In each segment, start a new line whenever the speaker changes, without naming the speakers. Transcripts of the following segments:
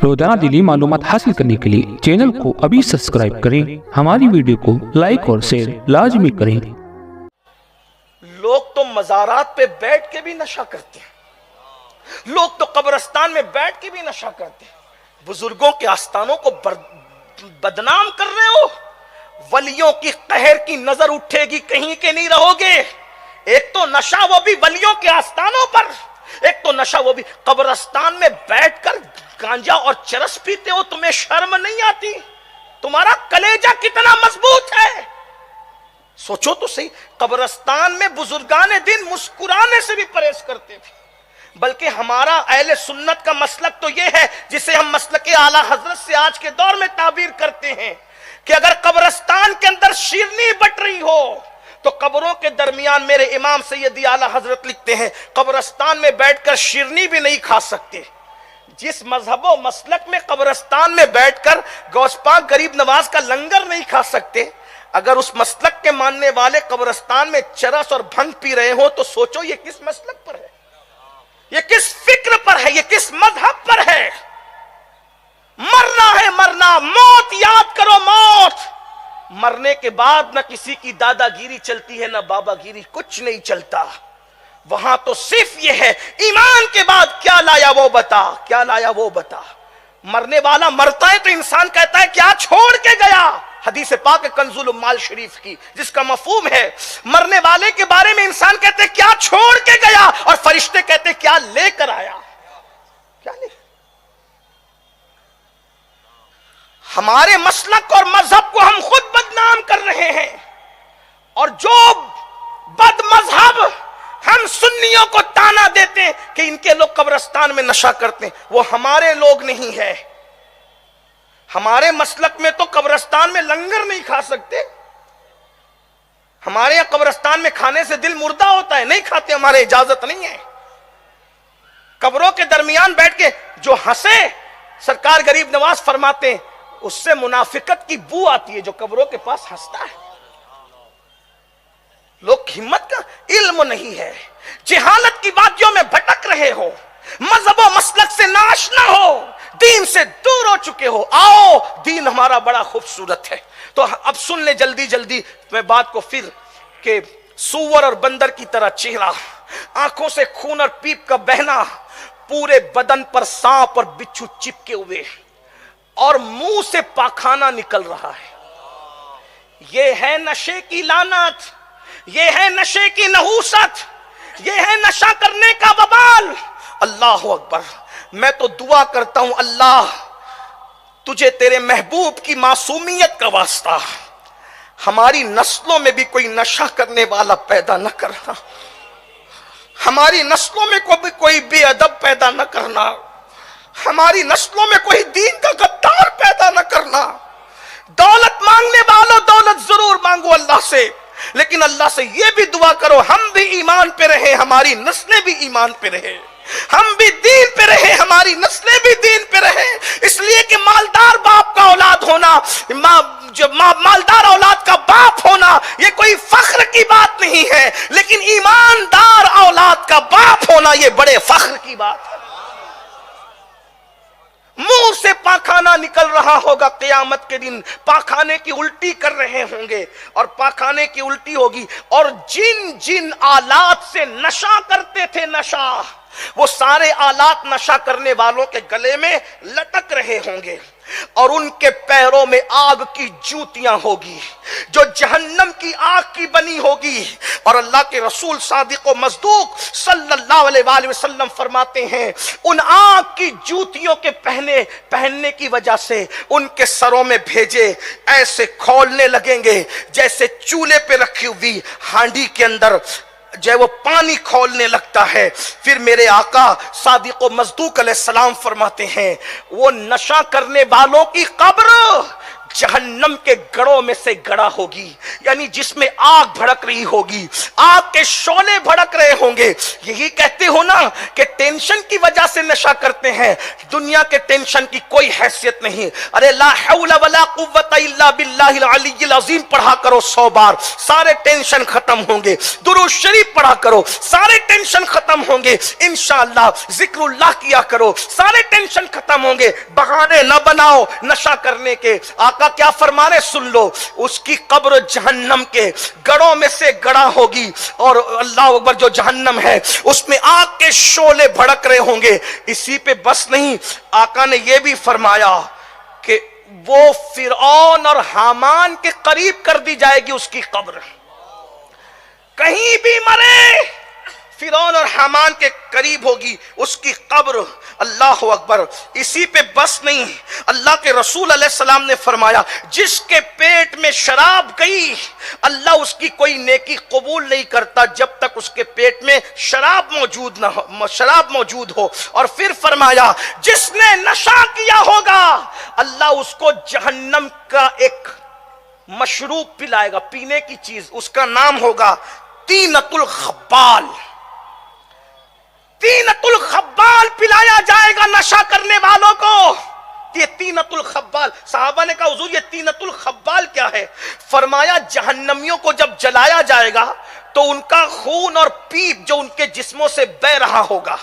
रोजाना दिली मालूमात हासिल करने के लिए चैनल को अभी सब्सक्राइब करें। हमारी वीडियो को लाइक और शेयर लाजमी करें।
लोग तो मज़ारात पे बैठ के भी नशा करते हैं, लोग तो कब्रिस्तान में बैठ के भी नशा करते हैं। बुजुर्गों के आस्थानों को बदनाम कर रहे हो। वलियों की कहर की नजर उठेगी, कहीं के नहीं रहोगे। एक तो नशा वो भी वलियों के आस्थानों पर, एक तो नशा वो भी कब्रिस्तान में बैठकर गांजा और चरस पीते हो। तुम्हें शर्म नहीं आती? तुम्हारा कलेजा कितना मजबूत है, सोचो तो सही। कब्रिस्तान में बुजुर्गान दिन मुस्कुराने से भी परहेज करते थे। बल्कि हमारा अहले सुन्नत का मसलक तो यह है, जिसे हम मसलक आला हजरत से आज के दौर में ताबीर करते हैं, कि अगर कब्रिस्तान के अंदर शीरनी बट रही हो तो कब्रों के दरमियान मेरे इमाम सैयदी आला हजरत लिखते हैं, कब्रिस्तान में बैठकर शीरनी भी नहीं खा सकते। जिस मजहब व मसलक में कब्रिस्तान में बैठकर गौस पाक गरीब नवाज का लंगर नहीं खा सकते, अगर उस मसलक के मानने वाले कब्रिस्तान में चरस और भंग पी रहे हो तो सोचो ये किस मसलक पर है, ये किस फिक्र पर है, ये किस मजहब पर है। मरना है मरना, मौत याद करो मौत। मरने के बाद न किसी की दादागिरी चलती है, न बाबागिरी, कुछ नहीं चलता। वहां तो सिर्फ ये है, ईमान के बाद क्या लाया वो बता, क्या लाया वो बता। मरने वाला मरता है तो इंसान कहता है क्या छोड़ के गया। हदीस पाक कंजुल माल शरीफ की, जिसका मफहूम है मरने वाले के बारे में इंसान कहते हैं क्या छोड़ के गया, और फरिश्ते कहते हैं क्या लेकर आया, क्या ले। हमारे मसलक और मजहब को हम खुद बदनाम कर रहे हैं, और जो बद मजहब हम सुन्नियों को ताना देते हैं कि इनके लोग कब्रिस्तान में नशा करते हैं, वो हमारे लोग नहीं है। हमारे मसलक में तो कब्रिस्तान में लंगर नहीं खा सकते। हमारे यहां कब्रिस्तान में खाने से दिल मुर्दा होता है, नहीं खाते, हमारे इजाजत नहीं है। कब्रों के दरमियान बैठ के जो हंसे, सरकार गरीब नवाज फरमाते हैं, उससे मुनाफिकत की बू आती है जो कब्रों के पास हंसता है। लोग हिम्मत का इल्म नहीं है, जिहालत की बातियों में भटक रहे हो, मजहब व मसलक से नाशना हो, दीन से दूर हो चुके हो। आओ, दीन हमारा बड़ा खूबसूरत है। तो अब सुन ले जल्दी जल्दी मैं बात को फिर, के सूअर और बंदर की तरह चेहरा, आंखों से खून और पीप का बहना, पूरे बदन पर सांप और बिच्छू चिपके हुए, और मुंह से पाखाना निकल रहा है। यह है नशे की लानत, ये है नशे की नहूसत, ये है नशा करने का बबाल। अल्लाह अकबर। मैं तो दुआ करता हूं, अल्लाह तुझे तेरे महबूब की मासूमियत का वास्ता हमारी नस्लों में भी कोई नशा करने वाला पैदा न करना, हमारी नस्लों में कोई बेअदब पैदा न करना, हमारी नस्लों में कोई दीन का गद्दार पैदा न करना। दौलत मांगने वालों, दौलत जरूर मांगो अल्लाह से, लेकिन अल्लाह से यह भी दुआ करो हम भी ईमान पे रहे, हमारी नस्लें भी ईमान पे रहे, हम भी दीन पे रहे, हमारी नस्लें भी दीन पे रहे। इसलिए कि मालदार बाप का औलाद होना, मालदार औलाद का बाप होना, यह कोई फख्र की बात नहीं है, लेकिन ईमानदार औलाद का बाप होना यह बड़े फख्र की बात है। मुंह से पाखाना निकल रहा होगा क़यामत के दिन, पाखाने की उल्टी कर रहे होंगे, और पाखाने की उल्टी होगी, और जिन जिन आलात से नशा करते थे, नशा, वो सारे आलात नशा करने वालों के गले में लटक रहे होंगे, और उनके पैरों में आग की जूतियां होगी जो जहन्नम की आग की बनी होगी। और अल्लाह के रसूल सादिक व मस्दूक सल्लल्लाहु अलैहि वसल्लम फरमाते हैं, उन आग की जूतियों के पहनने की वजह से उनके सरों में भेजे ऐसे खौलने लगेंगे जैसे चूल्हे पे रखी हुई हांडी के अंदर जो वो पानी खोलने लगता है। फिर मेरे आका सादिक व मस्दूक अलैहिस्सलाम फरमाते हैं, वो नशा करने वालों की कब्र जहन्नम के गड़ों में से गड़ा होगी, यानी जिसमें आग भड़क रही होगी, आग के शोले भड़क रहे होंगे। यही कहते हो ना कि टेंशन की वजह से नशा करते हैं, दुनिया के टेंशन की कोई हैसियत नहीं। अरे ला हौला वला कुव्वता इल्ला बिल्लाहिल अलीय्यिल अज़ीम पढ़ा करो 100 बार, सारे टेंशन खत्म होंगे। दुरूद शरीफ पढ़ा करो, सारे टेंशन खत्म होंगे। इंशाअल्लाह जिक्रुल्लाह किया करो, सारे टेंशन खत्म होंगे। बहाने न बनाओ नशा करने के। आका क्या फरमा रहे सुन लो, उसकी कब्र जहन्नम के गड़ों में से गड़ा होगी, और अल्लाह अकबर जो जहन्नम है उसमें आग के शोले भड़क रहे होंगे। इसी पे बस नहीं, आका ने यह भी फरमाया कि वो फिरौन और हामान के करीब कर दी जाएगी उसकी कब्र। कहीं भी मरे फिरौन और हामान के करीब होगी उसकी कब्र। अल्लाह अकबर। इसी पे बस नहीं, अल्लाह के रसूल अलैहिस्सलाम ने फरमाया जिसके पेट में शराब गई, अल्लाह उसकी कोई नेकी कबूल नहीं करता जब तक उसके पेट में शराब मौजूद हो। और फिर फरमाया जिसने नशा किया होगा, अल्लाह उसको जहन्नम का एक मशरूब पिलाएगा, पीने की चीज, उसका नाम होगा तीनतुल खब्बाल। तीनतुल खब्बाल पिलाया जाएगा नशा करने वालों को। ये तीनतुल खब्बाल, साहबा ने कहा हुजूर ये तीनतुल खब्बाल क्या है? फरमाया जहन्नमियों को जब जलाया जाएगा तो उनका खून और पीप जो उनके जिस्मों से बह रहा होगा,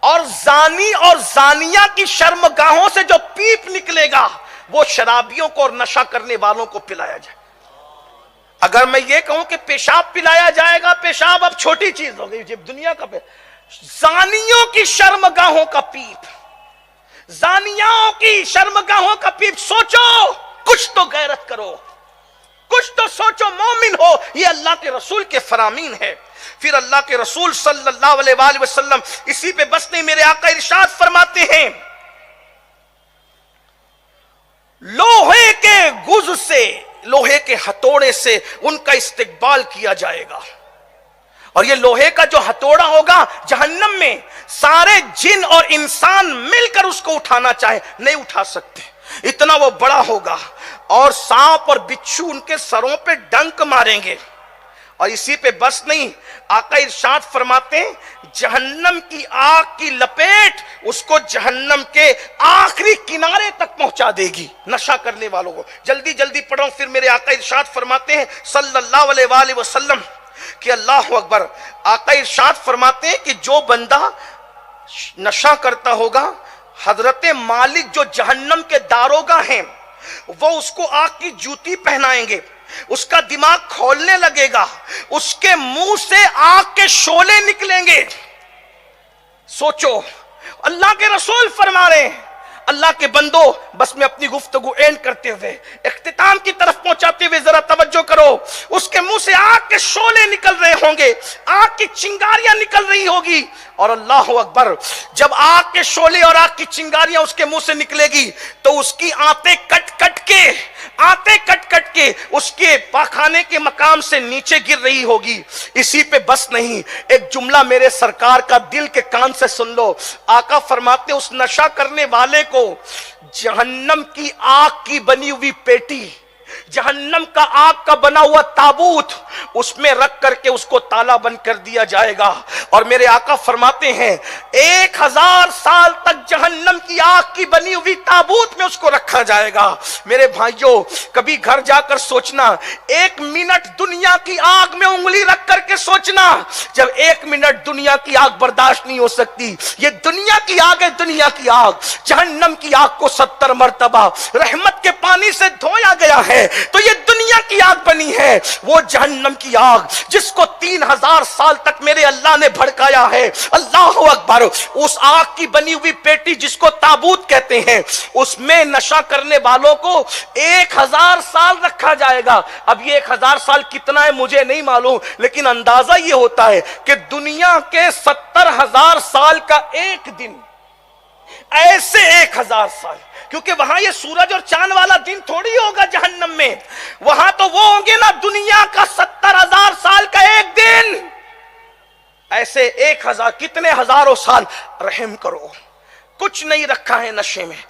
और जानी और जानिया की शर्मगाहों से जो पीप निकलेगा, वो शराबियों को और नशा करने वालों को पिलाया जाए। अगर मैं ये कहूं कि पेशाब पिलाया जाएगा, पेशाब अब छोटी चीज हो गई, जब दुनिया का जानियों की शर्मगाहों का पीप, जानियाओं की शर्मगाहों का पीप। सोचो, कुछ तो गैरत करो, कुछ तो सोचो, मोमिन हो। ये अल्लाह के रसूल के फरामीन है। फिर अल्लाह के रसूल सल्लल्लाहु अलैहि वसल्लम इसी पे बस नहीं, मेरे आका इरशाद फरमाते हैं लोहे के गुज से, लोहे के हथौड़े से उनका इस्तिकबाल किया जाएगा। और ये लोहे का जो हथौड़ा होगा जहन्नम में, सारे जिन और इंसान मिलकर उसको उठाना चाहे नहीं उठा सकते, इतना वो बड़ा होगा। और सांप और बिच्छू उनके सरों पे डंक मारेंगे। और इसी पे बस नहीं, आका इरशाद फरमाते हैं जहन्नम की आग की लपेट उसको जहन्नम के आखिरी किनारे तक पहुंचा देगी नशा करने वालों को। जल्दी जल्दी पढ़ो। फिर मेरे आका इरशाद फरमाते हैं सल्लल्लाहु अलैहि वसल्लम कि अल्लाह अकबर, आका इरशाद फरमाते हैं कि जो बंदा नशा करता होगा, हजरत मालिक जो जहन्नम के दारोगा हैं, वो उसको आग की जूती पहनाएंगे, उसका दिमाग खोलने लगेगा, उसके मुंह से आग के शोले निकलेंगे। सोचो, अल्लाह के रसूल फरमा रहे हैं, अल्लाह के बंदो, बस मैं अपनी गुफ्तगू एंड करते हुए इख्तिताम की तरफ पहुंचाते हुए जरा तवज्जो करो। उसके मुंह से आग के शोले निकल रहे होंगे, आग की चिंगारियां निकल रही होगी। और अल्लाह अकबर, जब आग के शोले और आग की चिंगारियां उसके मुंह से निकलेगी तो उसकी आंतें कट कट के उसके पाखाने के मकाम से नीचे गिर रही होगी। इसी पे बस नहीं, एक जुमला मेरे सरकार का दिल के कान से सुन लो। आका फरमाते उस नशा करने वाले को जहन्नम की आग की बनी हुई पेटी, जहन्नम का आग का बना हुआ ताबूत, उसमें रख करके उसको ताला बंद कर दिया जाएगा। और मेरे आका फरमाते हैं 1000 साल तक जहन्नम की आग की बनी हुई ताबूत में उसको रखा जाएगा। मेरे भाइयों, कभी घर जाकर सोचना, 1 मिनट दुनिया की आग में उंगली रख करके सोचना। जब 1 मिनट दुनिया की आग बर्दाश्त नहीं हो सकती, ये दुनिया की आग है, दुनिया की आग, जहन्नम की आग को 70 मरतबा रहमत के पानी से धोया गया है, तो ये दुनिया की आग बनी है। वो जहन्नम की आग जिसको 3000 साल तक मेरे अल्लाह ने भड़काया है, अल्लाह अकबर, उस आग की बनी हुई पेटी जिसको ताबूत कहते हैं, उसमें नशा करने वालों को 1000 साल रखा जाएगा। अब ये 1000 साल कितना है मुझे नहीं मालूम, लेकिन अंदाजा ये होता है कि दुनिया के 70,000 साल का एक दिन, ऐसे 1000 साल, क्योंकि वहां ये सूरज और चांद वाला दिन थोड़ी होगा जहन्नम में, वहां तो वो होंगे ना दुनिया का 70,000 साल का एक दिन। ऐसे 1000 कितने हजारों साल, रहम करो, कुछ नहीं रखा है नशे में।